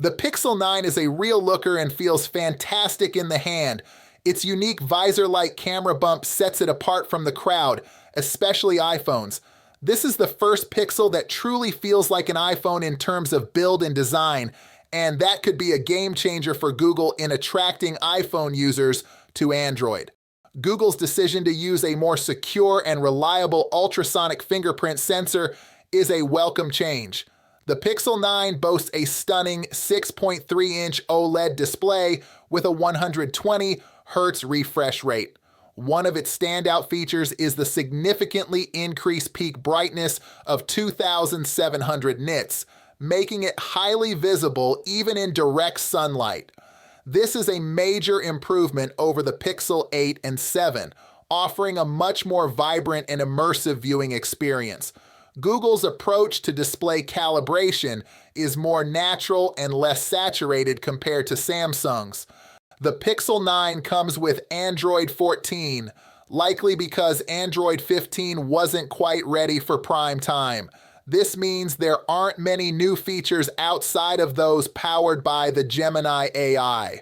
The Pixel 9 is a real looker and feels fantastic in the hand. Its unique visor-like camera bump sets it apart from the crowd, especially iPhones. This is the first Pixel that truly feels like an iPhone in terms of build and design, and that could be a game changer for Google in attracting iPhone users to Android. Google's decision to use a more secure and reliable ultrasonic fingerprint sensor is a welcome change. The Pixel 9 boasts a stunning 6.3-inch OLED display with a 120 Hz refresh rate. One of its standout features is the significantly increased peak brightness of 2,700 nits, making it highly visible even in direct sunlight. This is a major improvement over the Pixel 8 and 7, offering a much more vibrant and immersive viewing experience. Google's approach to display calibration is more natural and less saturated compared to Samsung's. The Pixel 9 comes with Android 14, likely because Android 15 wasn't quite ready for prime time. This means there aren't many new features outside of those powered by the Gemini AI.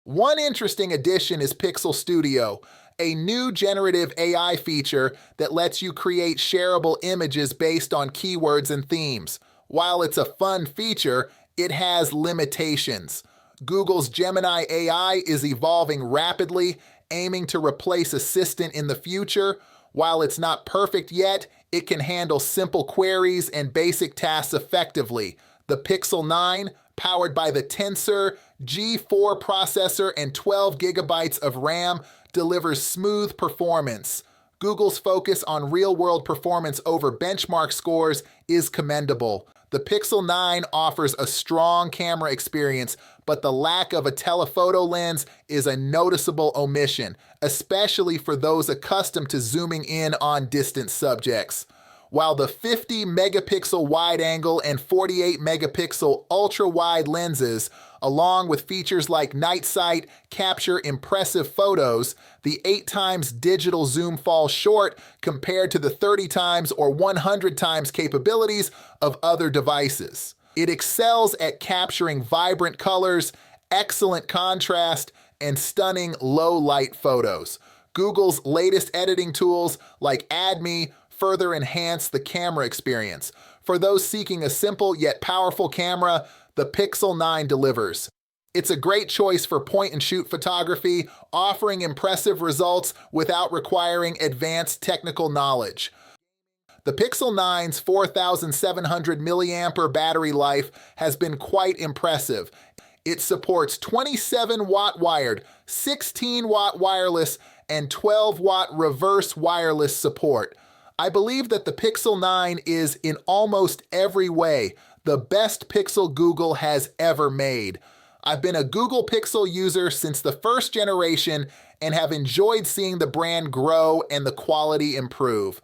One interesting addition is Pixel Studio, a new generative AI feature that lets you create shareable images based on keywords and themes. While it's a fun feature, it has limitations. Google's Gemini AI is evolving rapidly, aiming to replace Assistant in the future. While it's not perfect yet, it can handle simple queries and basic tasks effectively. The Pixel 9, powered by the Tensor G4 processor and 12 gigabytes of RAM, delivers smooth performance. Google's focus on real-world performance over benchmark scores is commendable. The Pixel 9 offers a strong camera experience, but the lack of a telephoto lens is a noticeable omission, especially for those accustomed to zooming in on distant subjects. While the 50-megapixel wide-angle and 48-megapixel ultra-wide lenses, along with features like night sight, capture impressive photos, the 8 times digital zoom falls short compared to the 30 times or 100 times capabilities of other devices. It excels at capturing vibrant colors, excellent contrast, and stunning low-light photos. Google's latest editing tools like AdMe further enhance the camera experience. For those seeking a simple yet powerful camera, the Pixel 9 delivers. It's a great choice for point-and-shoot photography, offering impressive results without requiring advanced technical knowledge. The Pixel 9's 4,700 milliampere battery life has been quite impressive. It supports 27-watt wired, 16-watt wireless, and 12-watt reverse wireless support. I believe that the Pixel 9 is, in almost every way, the best Pixel Google has ever made. I've been a Google Pixel user since the first generation and have enjoyed seeing the brand grow and the quality improve.